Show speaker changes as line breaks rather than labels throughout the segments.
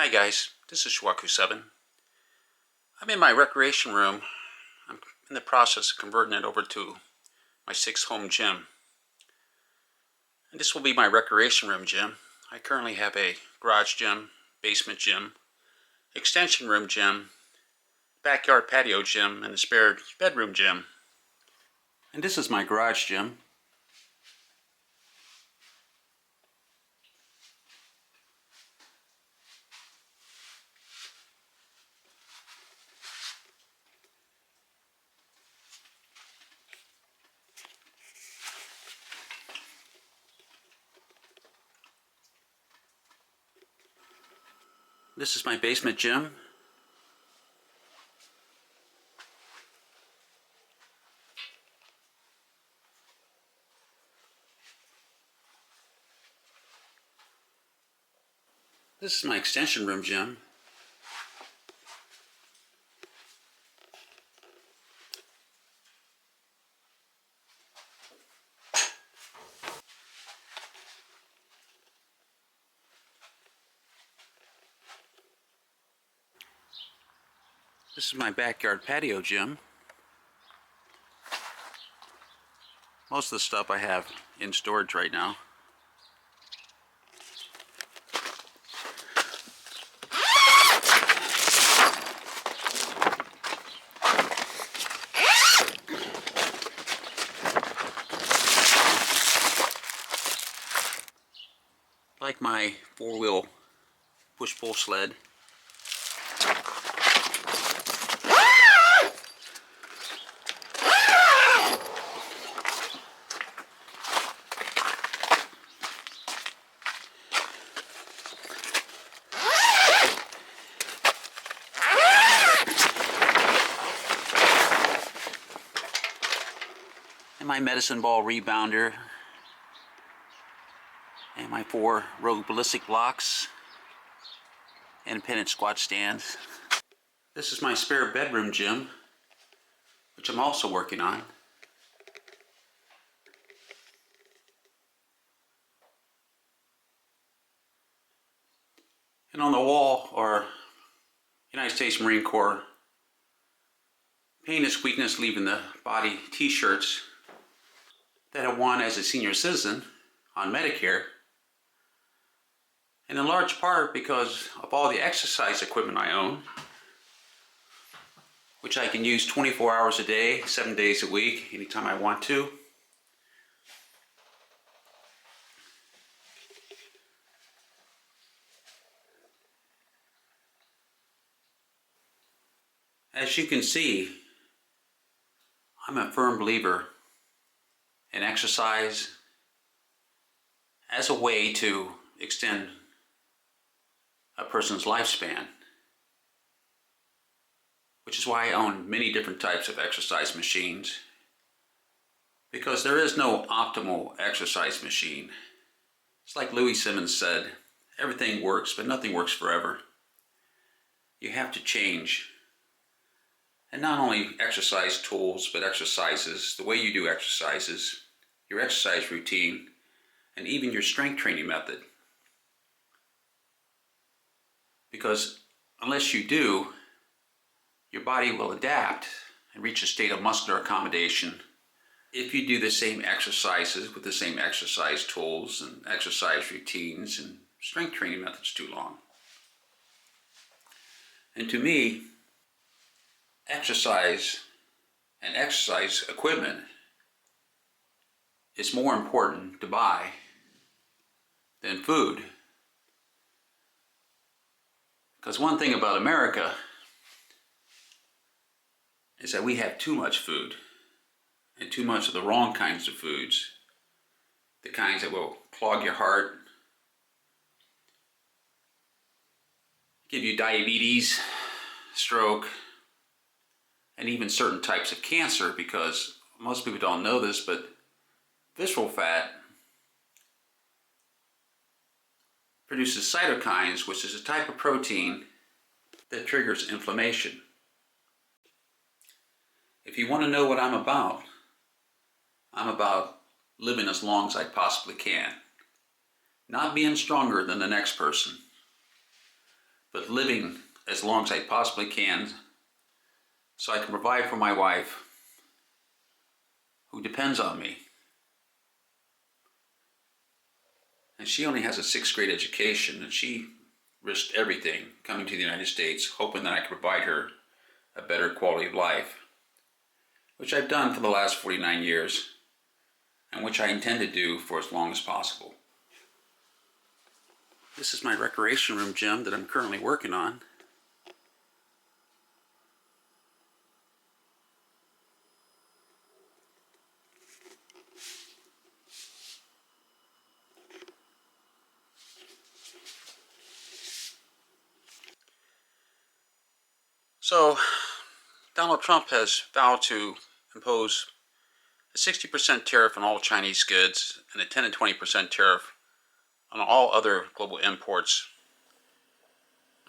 Hi guys, this is Schwaku7. I'm in my recreation room. I'm in the process of converting it over to my 6th home gym. And this will be my recreation room gym. I currently have a garage gym, basement gym, extension room gym, backyard patio gym, and a spare bedroom gym. And this is my garage gym. This is my basement gym. This is my extension room gym. This is my backyard patio gym. Most of the stuff I have in storage right now. Like my 4-wheel push-pull sled. And my medicine ball rebounder. And my 4 Rogue ballistic blocks. Independent squat stands. This is my spare bedroom gym, which I'm also working on. And on the wall are United States Marine Corps Pain is Weakness Leaving the Body t-shirts that I won as a senior citizen on Medicare. And in large part because of all the exercise equipment I own, which I can use 24 hours a day, 7 days a week, anytime I want to. As you can see, I'm a firm believer in exercise as a way to extend a person's lifespan, which is why I own many different types of exercise machines, because there is no optimal exercise machine. It's like Louis Simmons said, everything works, but nothing works forever. You have to change. And not only exercise tools, but exercises, the way you do exercises, your exercise routine, and even your strength training method. Because unless you do, your body will adapt and reach a state of muscular accommodation if you do the same exercises with the same exercise tools and exercise routines and strength training methods too long. And to me, exercise and exercise equipment is more important to buy than food. Because one thing about America is that we have too much food, and too much of the wrong kinds of foods, the kinds that will clog your heart, give you diabetes, stroke, and even certain types of cancer, because most people don't know this, but visceral fat produces cytokines, which is a type of protein that triggers inflammation. If you want to know what I'm about living as long as I possibly can. Not being stronger than the next person, but living as long as I possibly can so I can provide for my wife who depends on me. And she only has a 6th grade education, and she risked everything coming to the United States, hoping that I could provide her a better quality of life, which I've done for the last 49 years, and which I intend to do for as long as possible. This is my recreation room gym that I'm currently working on. So, Donald Trump has vowed to impose a 60% tariff on all Chinese goods and a 10 to 20% tariff on all other global imports.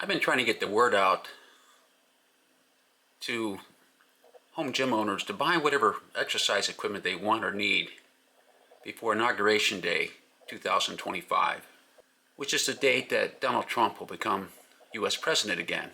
I've been trying to get the word out to home gym owners to buy whatever exercise equipment they want or need before Inauguration Day 2025, which is the date that Donald Trump will become U.S. President again.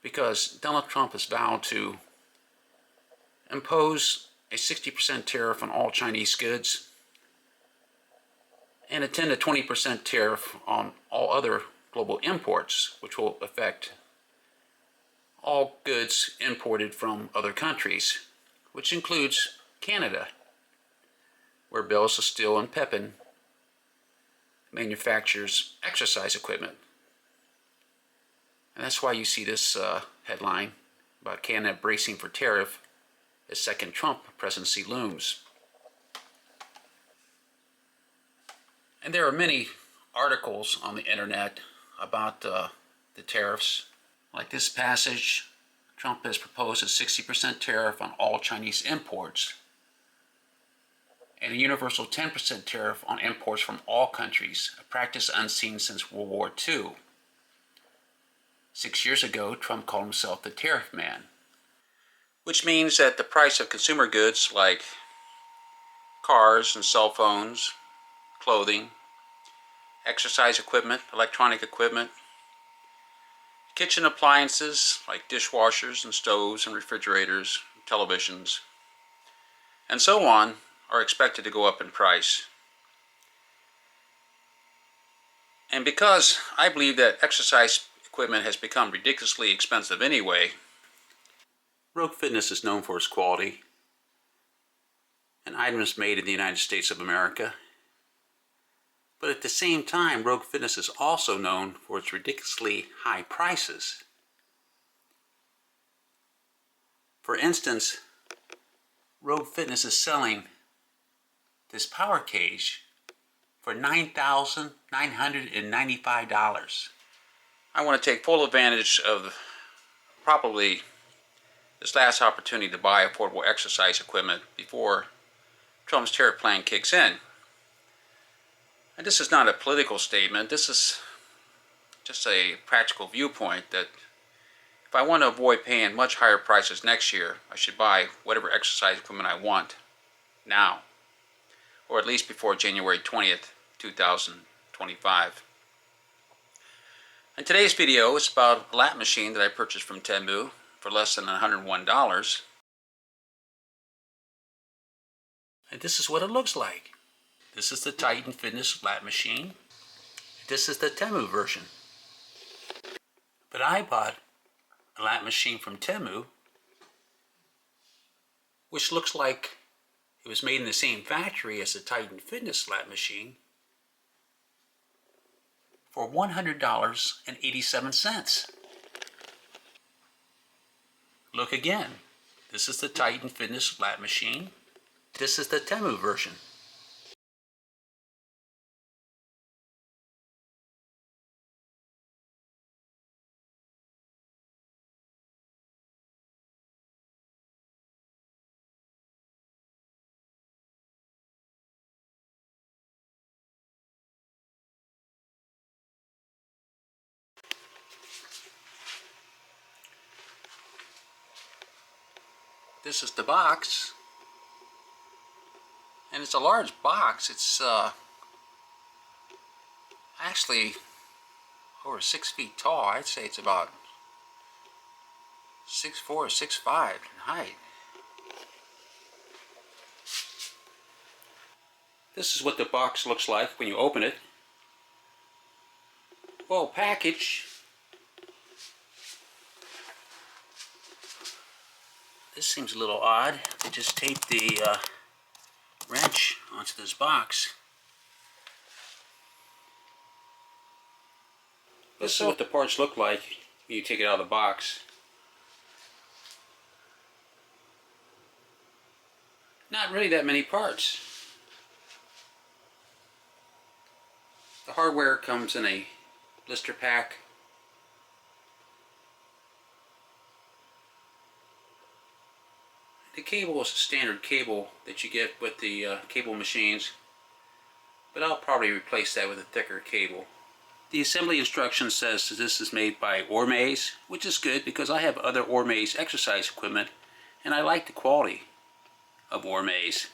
Because Donald Trump has vowed to impose a 60% tariff on all Chinese goods and a 10 to 20% tariff on all other global imports, which will affect all goods imported from other countries, which includes Canada, where Bells of Steel and Pepin manufactures exercise equipment. And that's why you see this headline about Canada bracing for tariff as second Trump presidency looms. And there are many articles on the internet about the tariffs. Like this passage, Trump has proposed a 60% tariff on all Chinese imports and a universal 10% tariff on imports from all countries, a practice unseen since World War II. 6 years ago, Trump called himself the tariff man, which means that the price of consumer goods like cars and cell phones, clothing, exercise equipment, electronic equipment, kitchen appliances like dishwashers and stoves and refrigerators, televisions, and so on are expected to go up in price. And because I believe that exercise equipment has become ridiculously expensive anyway, Rogue Fitness is known for its quality and items made in the United States of America. But at the same time, Rogue Fitness is also known for its ridiculously high prices. For instance, Rogue Fitness is selling this power cage for $9,995. I want to take full advantage of probably this last opportunity to buy affordable exercise equipment before Trump's tariff plan kicks in. And this is not a political statement, this is just a practical viewpoint that if I want to avoid paying much higher prices next year, I should buy whatever exercise equipment I want now, or at least before January 20th, 2025. And today's video is about a lat machine that I purchased from Temu for less than $101. And this is what it looks like. This is the Titan Fitness Lat Machine. This is the Temu version. But I bought a lat machine from Temu, which looks like it was made in the same factory as the Titan Fitness Lat Machine, for $100.87. Look again. This is the Titan Fitness Lat Machine. This is the Temu version. This is the box, and it's a large box. It's actually over 6 feet tall. I'd say it's about 6'4" or 6'5" in height. This is what the box looks like when you open it. Well packaged. This seems a little odd. They just taped the wrench onto this box. This is what the parts look like when you take it out of the box. Not really that many parts. The hardware comes in a blister pack. The cable is a standard cable that you get with the cable machines, but I'll probably replace that with a thicker cable. The assembly instruction says that this is made by Ormaze, which is good because I have other Ormaze exercise equipment and I like the quality of Ormaze.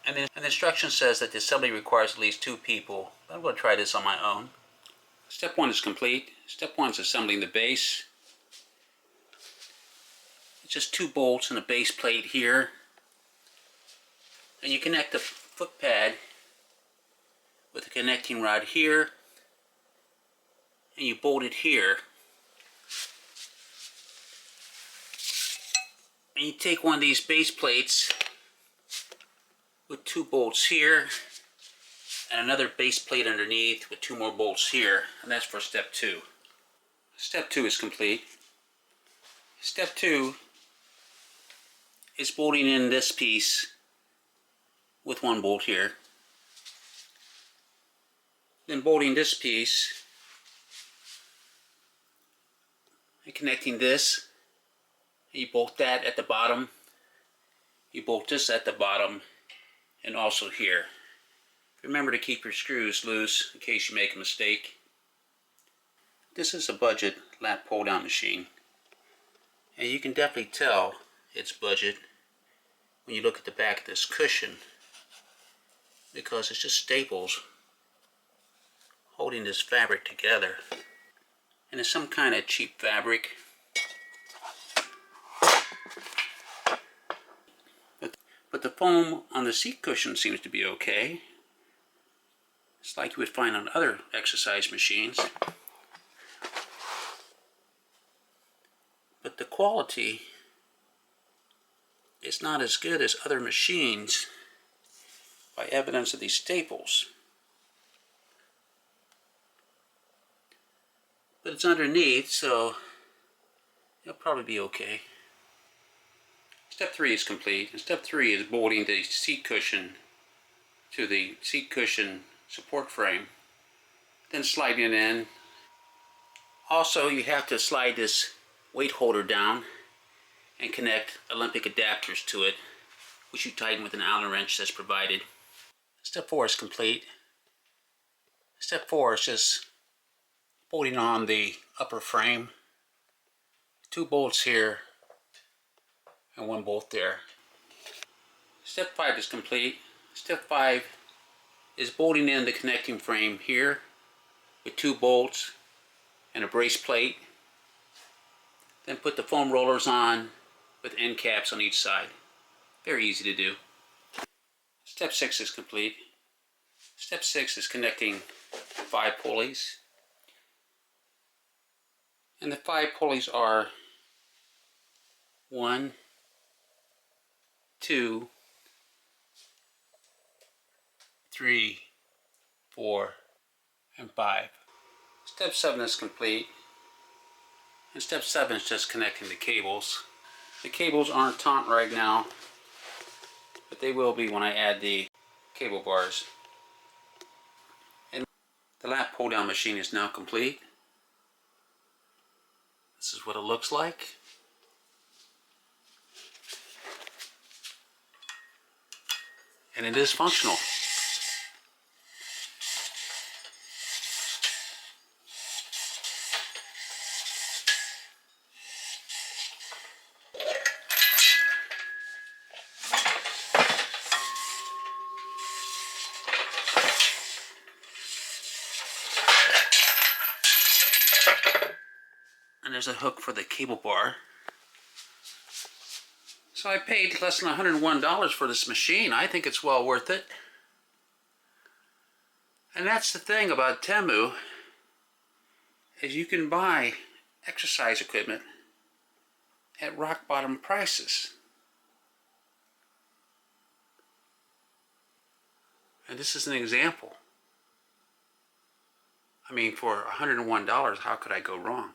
And the instruction says that the assembly requires at least 2 people. I'm going to try this on my own. Step 1 is complete. Step 1 is assembling the base. It's just 2 bolts and a base plate here. And you connect the foot pad with a connecting rod here. And you bolt it here. And you take one of these base plates with 2 bolts here and another base plate underneath with 2 more bolts here, and that's for step 2. Step 2 is complete. Step 2 is bolting in this piece with 1 bolt here. Then bolting this piece and connecting this. You bolt that at the bottom. You bolt this at the bottom and also here. Remember to keep your screws loose in case you make a mistake. This is a budget lat pull down machine, and you can definitely tell it's budget when you look at the back of this cushion, because it's just staples holding this fabric together, and it's some kind of cheap fabric. But the foam on the seat cushion seems to be okay. It's like you would find on other exercise machines. But the quality is not as good as other machines by evidence of these staples. But it's underneath, so it'll probably be okay. Step 3 is complete. And step 3 is bolting the seat cushion to the seat cushion support frame, then sliding it in. Also, you have to slide this weight holder down and connect Olympic adapters to it, which you tighten with an Allen wrench that's provided. Step 4 is complete. Step 4 is just bolting on the upper frame. 2 bolts here and 1 bolt there. Step 5 is complete. Step 5 is bolting in the connecting frame here with 2 bolts and a brace plate. Then put the foam rollers on with end caps on each side. Very easy to do. Step 6 is complete. Step 6 is connecting 5 pulleys. And the 5 pulleys are 1, 2, 3, 4, and 5. Step 7 is complete. And step 7 is just connecting the cables. The cables aren't taut right now, but they will be when I add the cable bars. And the lat pull down machine is now complete. This is what it looks like. And it is functional. there's a hook for the cable bar. So I paid less than $101 for this machine. I think it's well worth it. And that's the thing about Temu, is you can buy exercise equipment at rock bottom prices. And this is an example. I mean, for $101, how could I go wrong?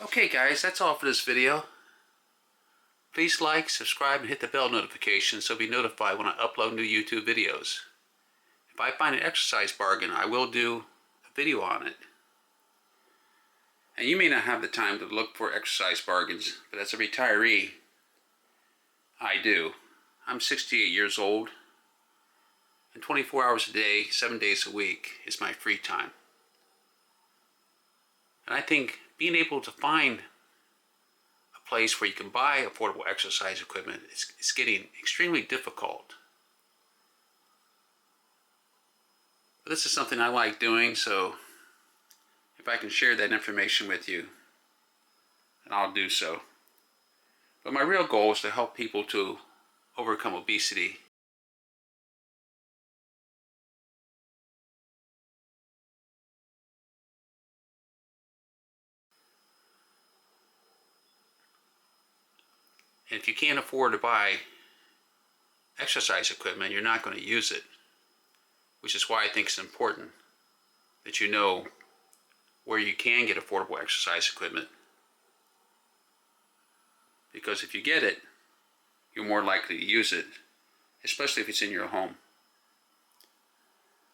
Okay guys, that's all for this video. Please like, subscribe, and hit the bell notification so you'll be notified when I upload new YouTube videos. If I find an exercise bargain, I will do a video on it. And you may not have the time to look for exercise bargains, but as a retiree, I do. I'm 68 years old, and 24 hours a day, 7 days a week is my free time. And I think being able to find a place where you can buy affordable exercise equipment is getting extremely difficult. But this is something I like doing, so if I can share that information with you, then I'll do so. But my real goal is to help people to overcome obesity. And if you can't afford to buy exercise equipment, you're not going to use it. Which is why I think it's important that you know where you can get affordable exercise equipment. Because if you get it, you're more likely to use it, especially if it's in your home.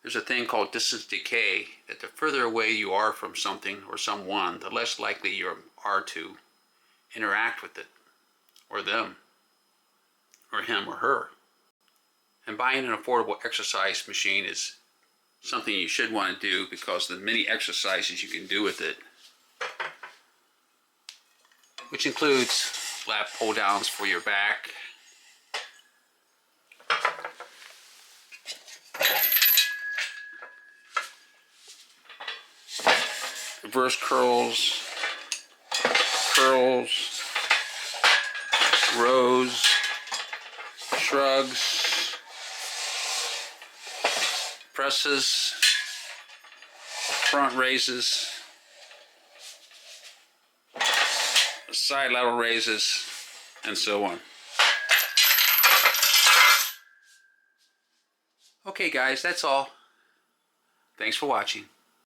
There's a thing called distance decay, that the further away you are from something or someone, the less likely you are to interact with it, or them, or him or her. And buying an affordable exercise machine is something you should want to do because of the many exercises you can do with it, which includes lat pull downs for your back, reverse curls, rows, shrugs, presses, front raises, side lateral raises, and so on. Okay guys, that's all. Thanks for watching.